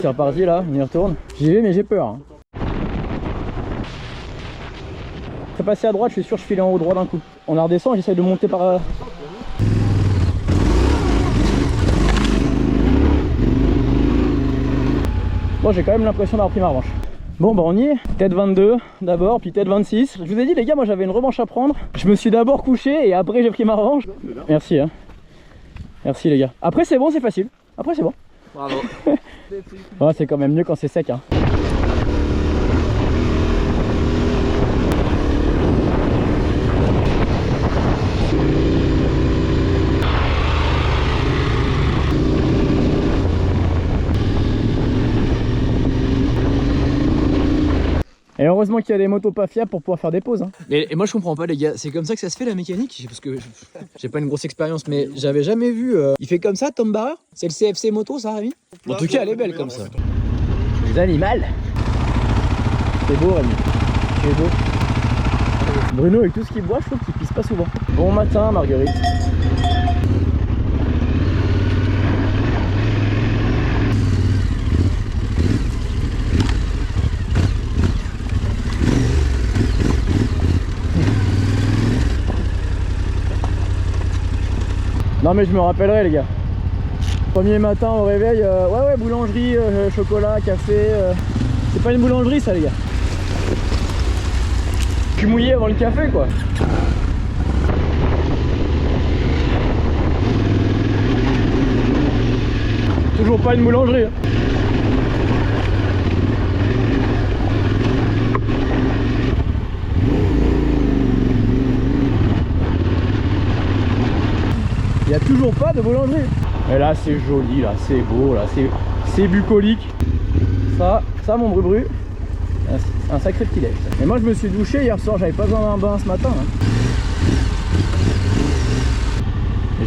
C'est reparti là, on y retourne. J'y vais mais j'ai peur. Hein. Je passé à droite, je suis sûr que je file en haut droit d'un coup. On la redescend, j'essaye de monter par... Bon, j'ai quand même l'impression d'avoir pris ma revanche. Bon bah on y est, tête 22 d'abord, puis tête 26. Je vous ai dit les gars, moi j'avais une revanche à prendre. Je me suis d'abord couché et après j'ai pris ma revanche. Merci hein. Merci les gars. Après c'est bon, c'est facile. Après c'est bon. Bravo. Ouais, c'est quand même mieux quand c'est sec hein. Et heureusement qu'il y a des motos pas fiables pour pouvoir faire des pauses. Hein. Et moi je comprends pas les gars, c'est comme ça que ça se fait la mécanique? Parce que j'ai pas une grosse expérience, mais j'avais jamais vu. Il fait comme ça, Tom Barrer? C'est le CFC moto ça, Rémi? En tout cas, elle est belle comme ça. Les animaux. C'est beau Rémi. C'est beau. Bruno avec tout ce qu'il boit, je trouve qu'il pisse pas souvent. Bon matin Marguerite. Non mais je me rappellerai les gars. Premier matin au réveil, ouais boulangerie, chocolat, café. C'est pas une boulangerie ça les gars. Je suis mouillé avant le café quoi. Toujours pas une boulangerie. Hein. Il n'y a toujours pas de boulangerie. Et là c'est joli, là c'est beau, là c'est bucolique. Ça mon bru-bru, c'est un sacré petit lait. Et moi je me suis douché hier soir, j'avais pas besoin d'un bain ce matin. Hein.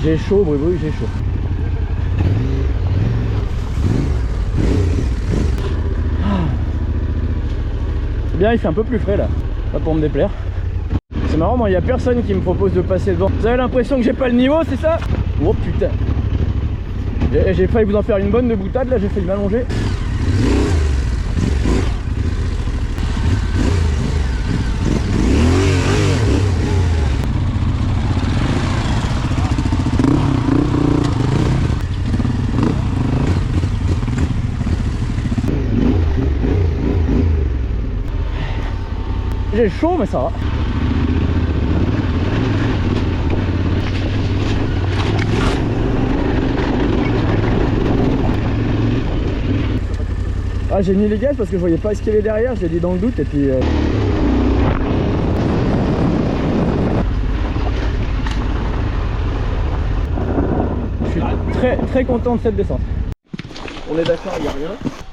J'ai chaud bru-bru, j'ai chaud. C'est bien, il fait un peu plus frais là, pas pour me déplaire. C'est marrant, moi il n'y a personne qui me propose de passer devant. Vous avez l'impression que j'ai pas le niveau, c'est ça? Oh putain. J'ai failli vous en faire une bonne de boutade, là j'ai failli m'allonger. J'ai chaud mais ça va. Ah, j'ai mis les gaz parce que je voyais pas ce qu'il y avait derrière, j'ai dit dans le doute et puis... Je suis très content de cette descente. On est d'accord, il n'y a rien.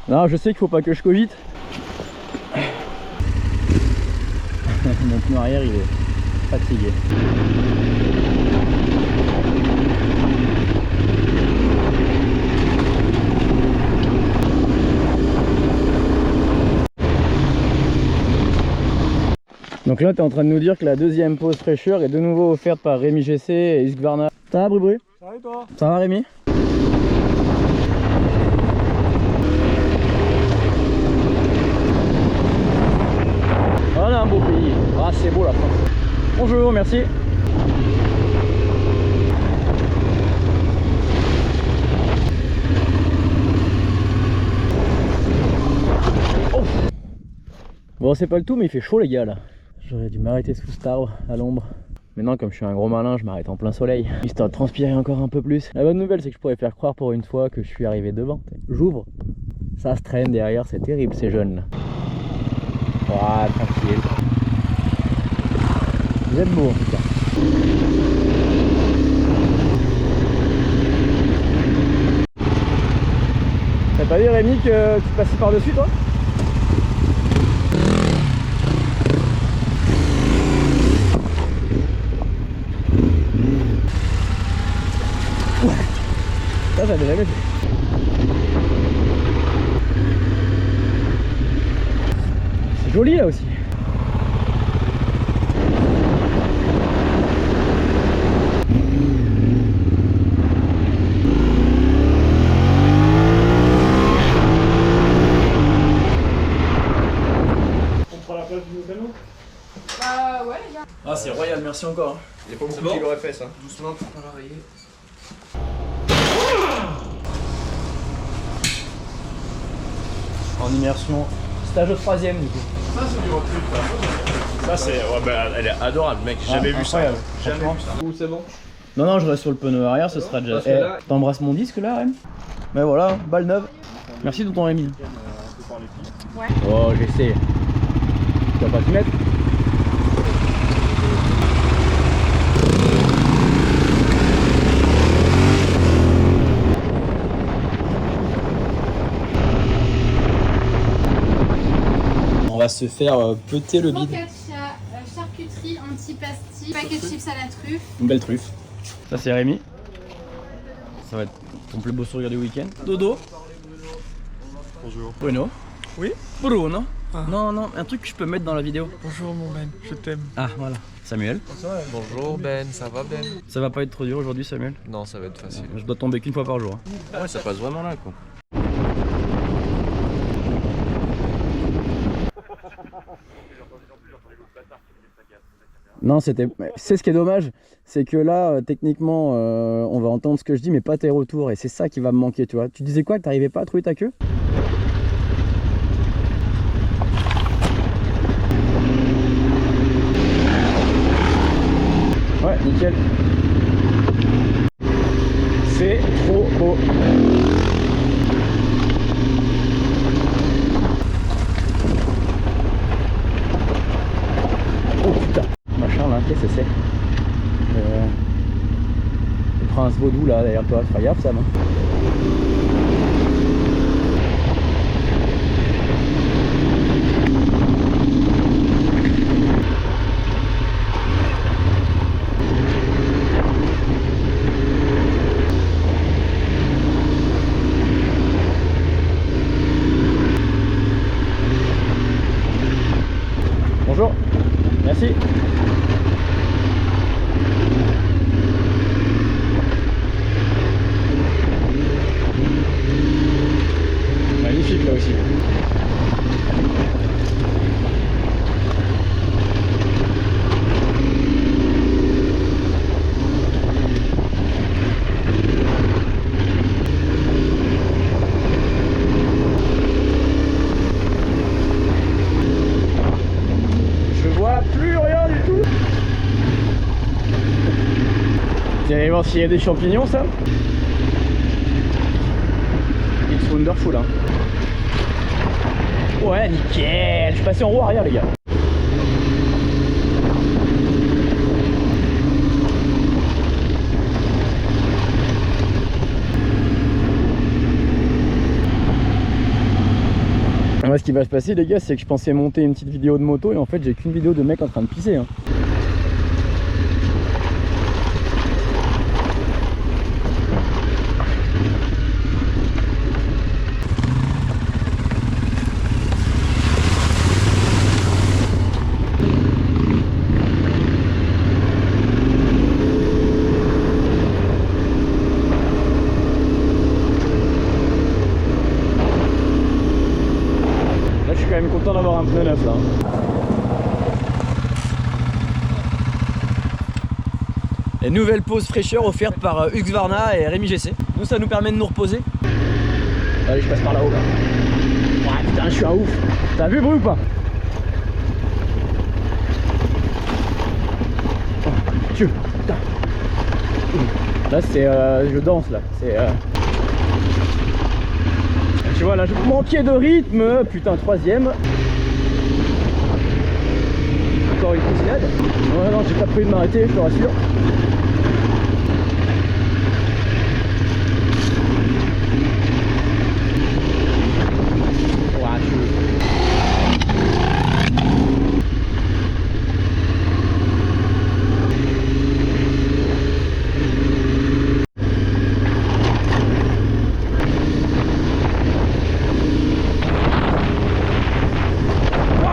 Non, je sais qu'il faut pas que je cours vite. Mon pneu arrière il est fatigué. Donc là tu es en train de nous dire que la deuxième pause fraîcheur est de nouveau offerte par Rémi GC et Husqvarna. Ça va Bru-Bru? Ça va et toi? Ça va Rémi? On a un beau pays. Ah c'est beau la France. Bonjour, merci. Oh. Bon c'est pas le tout mais il fait chaud les gars là. J'aurais dû m'arrêter sous cet arbre à l'ombre. Maintenant comme je suis un gros malin je m'arrête en plein soleil, histoire de transpirer encore un peu plus. La bonne nouvelle c'est que je pourrais faire croire pour une fois que je suis arrivé devant. J'ouvre, ça se traîne derrière, c'est terrible ces jeunes là. Voilà, tranquille. Vous êtes beau en tout cas. T'as pas vu Rémi que tu passais par dessus toi? Ça j'avais jamais fait. C'est joli là aussi. Ah, c'est royal, merci encore. Il y a pas beaucoup qui l'auraient fait ça. Doucement pour pas la rayer. En immersion, stage au 3ème du coup. Ça c'est du recul ça. Ça c'est. Ouais, bah, elle est adorable mec, j'ai jamais vu ça. Jamais vu ça. Ou c'est bon? Non, non, je reste sur le pneu arrière, ce sera déjà. Parce que là- T'embrasses mon disque là, Rem? Mais voilà, balle neuve. Merci de ton Rémi. Ouais. Oh, j'essaie. Tu vas pas t'y mettre? On va se faire péter le bide. Focaccia, charcuterie, antipasti, paquet de chips à la truffe. Une belle truffe. Ça c'est Rémi. Ça va être ton plus beau sourire du week-end. Dodo. Bonjour. Bruno. Oui. Bruno. Non, non, un truc que je peux mettre dans la vidéo. Bonjour mon Ben, je t'aime. Ah, voilà. Samuel. Bonjour Ben, ça va Ben? Ça va pas être trop dur aujourd'hui, Samuel? Non, ça va être facile. Je dois tomber qu'une fois par jour. Ouais, ça passe vraiment là quoi. Non, c'était. C'est ce qui est dommage, c'est que là, techniquement, on va entendre ce que je dis, mais pas tes retours, et c'est ça qui va me manquer, tu vois. Tu disais quoi, que t'arrivais pas à trouver ta queue? Ouais, nickel. C'est trop beau. Oh putain. Machin là, qu'est-ce que c'est? Le prince vaudou là, derrière toi, fais gaffe ça, non? Bonjour, merci. Magnifique là aussi. Je vois plus rien du tout. Vous allez voir s'il y a des champignons, ça. It's wonderful, hein. Ouais, nickel. Je suis passé en roue arrière, les gars. Moi, ce qui va se passer, les gars, c'est que je pensais monter une petite vidéo de moto et en fait, j'ai qu'une vidéo de mec en train de pisser, hein. Là, je suis quand même content d'avoir un pneu neuf là. Et nouvelle pause fraîcheur offerte par Husqvarna et Rémi GC. Nous, ça nous permet de nous reposer. Allez, je passe par là-haut là. Ouais, putain, je suis un ouf. T'as vu le bruit ou pas? Oh, Dieu, putain. Là, c'est. Je danse là. C'est. Tu vois, là, je manquais de rythme. Putain, troisième. Encore une cousinade. Ouais, non, j'ai pas prévu de m'arrêter, je te rassure. Ouah,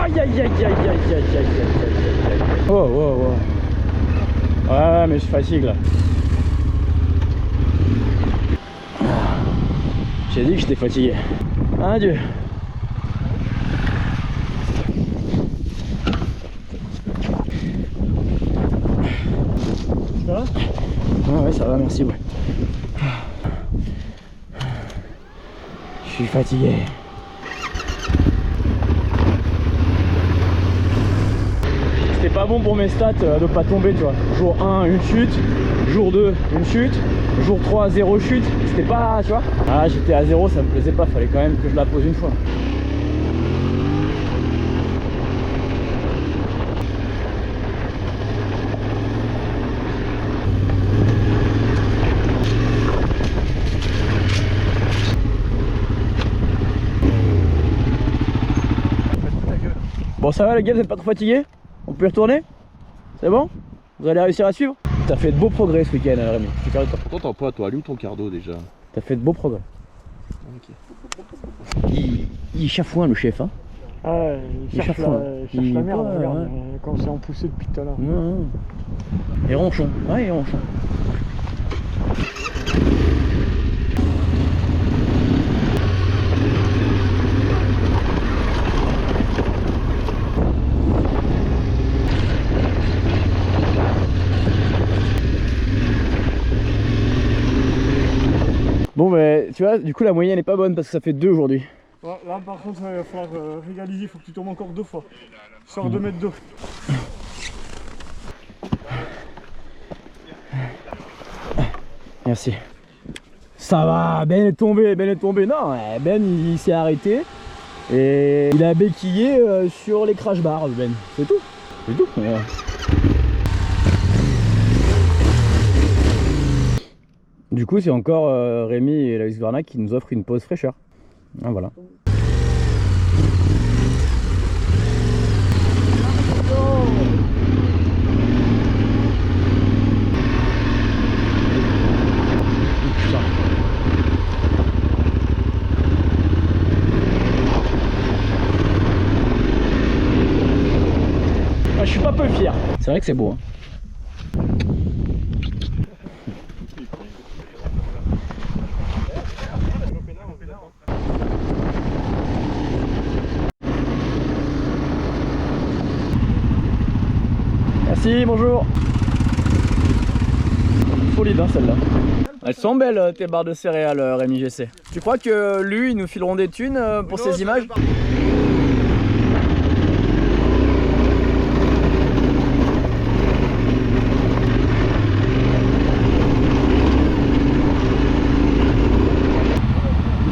Aïe aïe aïe aïe aïe aïe aïe aïe aïe. Oh oh oh. Ouais mais je fatigue là. J'ai dit que j'étais fatigué. Adieu. Ouais, ça va, merci, ouais. Je suis fatigué. C'était pas bon pour mes stats de pas tomber, tu vois. Jour 1, une chute. Jour 2, une chute. Jour 3, 0 chute. C'était pas, tu vois. Ah, j'étais à 0, ça me plaisait pas. Fallait quand même que je la pose une fois. Bon, ça va les gars, vous êtes pas trop fatigués? On peut y retourner? C'est bon? Vous allez réussir à suivre? T'as fait de beaux progrès ce week-end, Rémi. Je suis fier de toi. T'entends pas, toi, allume ton cardo déjà. T'as fait de beaux progrès. Ok. Il chafouin le chef, hein? Ah, il cherche la merde, ouais, regarde, ouais. quand c'est en poussée depuis tout à l'heure. Et ronchon, ouais, et ronchon. Bon, mais tu vois, du coup, la moyenne est pas bonne parce que ça fait 2 aujourd'hui. Ouais, là, par contre, il va falloir régaliser, il faut que tu tombes encore 2 fois. Sors 2 mètres d'eau. Merci. Ça va, Ben est tombé, Non, Ben il s'est arrêté et il a béquillé sur les crash bars, Ben. C'est tout. C'est tout. Du coup, c'est encore Rémi et la Husqvarna qui nous offrent une pause fraîcheur. Ah, voilà. Ah, je suis pas peu fier. C'est vrai que c'est beau. Hein. Merci, bonjour. Solide hein, celle-là. Elles sont belles tes barres de céréales Rémi GC. Tu crois que lui, ils nous fileront des thunes pour ces images?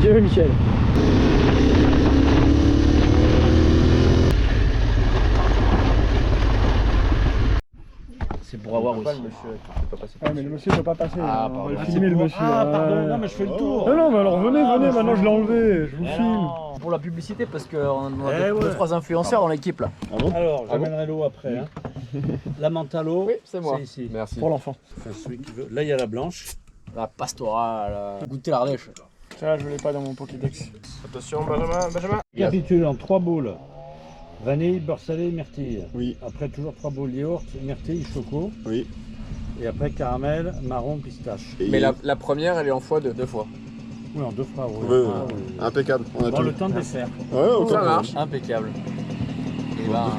Dieu Michel. C'est pour avoir aussi. Ah, mais le monsieur ne peut pas passer. Ah, on va pardon. le filmer le monsieur. Ah, pardon, non, mais je fais le tour. Non, mais alors venez, maintenant je l'ai enlevé, je vous filme. Non. Pour la publicité parce qu'on a Eh ouais. 2-3 influenceurs dans l'équipe là. Alors, j'amènerai l'eau après. Hein. La mentalo, c'est moi. c'est ici. Merci. Pour l'enfant. Enfin, celui qui veut. Là, il y a la blanche. La pastorale, goûter l'Ardèche. Ça, je l'ai pas dans mon Pokédex. Attention, Benjamin. Récapitule en 3 boules. Vanille, beurre salé, myrtille. Oui. Après, toujours 3 boules yaourt, myrtille, choco. Oui. Et après, caramel, marron, pistache. Et Mais la première, elle est en x2, 2 fois. Oui, en 2 fois. Oui. Ouais, ouais. Ah, oui. Impeccable. On a Bon, tout. le temps de les faire. Ouais, aucun Ça problème. marche. Impeccable. Et ben,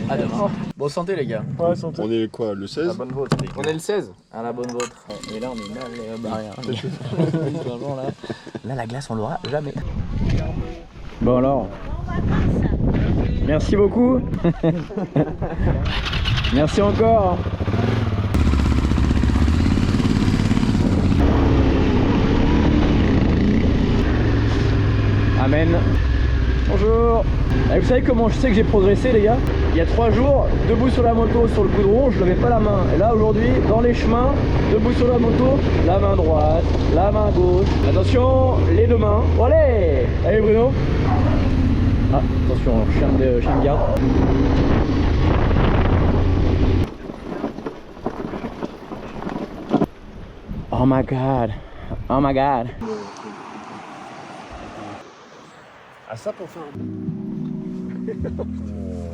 à demain. Bon santé les gars. Ouais, santé. On est quoi, le 16? Bonne vôtre. On est le 16. À la bonne vôtre. Et là on est mal barré. Vraiment, là la glace on l'aura jamais. Bon alors. Merci beaucoup. Merci encore. Amen. Bonjour. Et vous savez comment je sais que j'ai progressé les gars? Il y a 3 jours, debout sur la moto, sur le goudron, je levais pas la main. Et là aujourd'hui, dans les chemins, debout sur la moto, la main droite, la main gauche. Attention, les 2 mains. Oh, allez. Allez Bruno. Ah, attention, chien de garde. Oh my god. Oh my god. Ah, ça pour faire.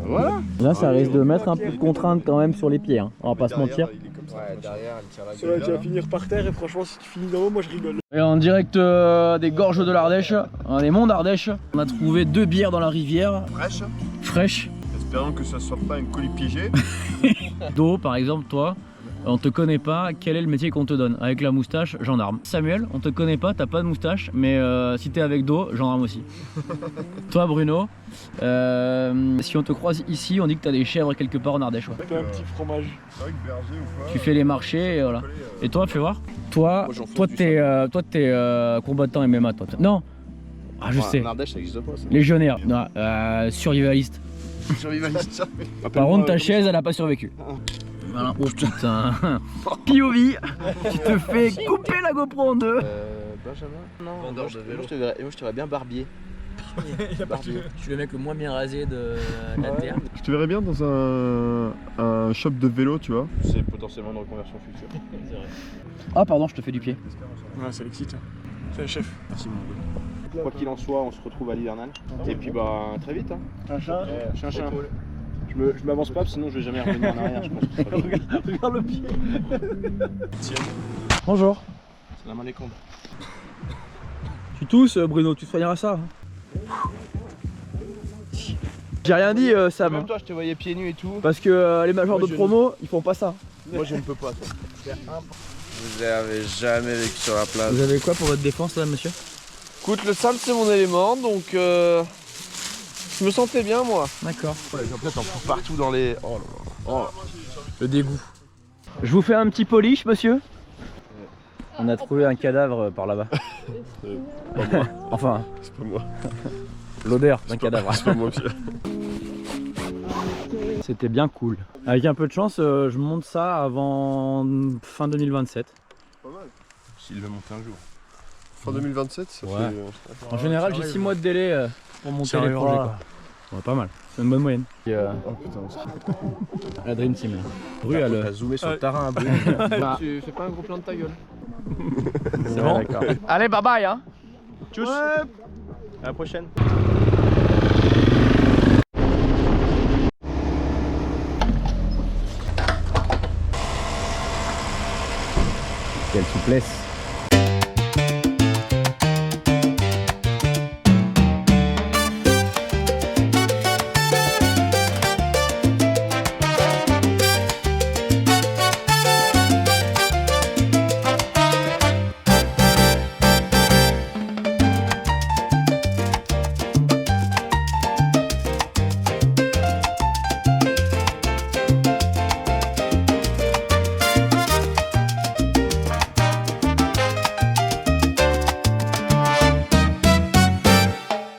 Voilà. Là ça risque de mettre un peu de contrainte quand même sur les pieds, hein. On va pas se mentir. Ouais, derrière, elle tire la C'est vrai, gueule. tu vas finir par terre et franchement, si tu finis d'en haut, moi je rigole. Et en direct des gorges de l'Ardèche, des monts d'Ardèche, on a trouvé 2 bières dans la rivière, Fraîche. fraîches, Espérons que ça soit pas un colis piégé. d'eau par exemple toi. On te connaît pas, quel est le métier qu'on te donne? Avec la moustache, gendarme. Samuel, on te connaît pas, t'as pas de moustache, mais si t'es avec dos, gendarme aussi. Toi Bruno, si on te croise ici, on dit que t'as des chèvres quelque part en Ardèche. Ouais. T'as un petit fromage. Tu fais les marchés et voilà. Et toi, fais voir. Toi, t'es combattant MMA toi. Non. Ah je sais. En Ardèche, ça existe pas ça. Légionnaire. Non, survivaliste. Survivaliste. Par contre, ta chaise, elle a pas survécu. Voilà. Oh putain. POV, tu te fais couper la GoPro en deux. Benjamin? Non, Vendeur de vélo. moi je te verrais bien barbier. Je suis le mec le moins bien rasé de la terre. Je te verrais bien dans un shop de vélo, tu vois. C'est potentiellement une reconversion future. Ah pardon, je te fais du pied. Ouais, c'est l'excite. C'est le chef. Merci mon gars. Quoi qu'il en soit, on se retrouve à l'hivernal. Et puis bah très vite hein. Chin. Je m'avance pas, sinon je vais jamais revenir en arrière, je pense. Que ça va vite. Regarde le pied. Bonjour. C'est la main des comptes. Tu tousses Bruno, tu soigneras ça. J'ai rien dit Sam. Même toi, je te voyais pieds nus et tout. Parce que les majors Moi, de je promo, ils font pas ça. Moi je ne peux pas toi. Vous n'avez jamais vécu sur la plage. Vous avez quoi pour votre défense là monsieur? Écoute, le sable c'est mon élément, donc je me sentais bien moi. D'accord. Ouais, en fait, on fout partout dans les. Oh là là. Le dégoût. Je vous fais un petit polish monsieur. On a trouvé un cadavre par là-bas. Pas moi. Enfin, C'est pas moi. l'odeur d'un cadavre. C'est pas moi qui. C'était bien cool. Avec un peu de chance, je monte ça avant fin 2027. Pas mal. S'il veut monter un jour. Fin 2027, ça Ouais. fait. En général, j'ai 6 mois de délai pour monter les projets. Quoi. Ouais, pas mal, c'est une bonne moyenne. Et, Oh putain, la Dream Team. Bru a le. T'as zoomé sur le terrain, Bru. Tu fais pas un gros plan de ta gueule. C'est bon. D'accord. Allez, bye bye hein. Tchuss. À la prochaine. Quelle souplesse.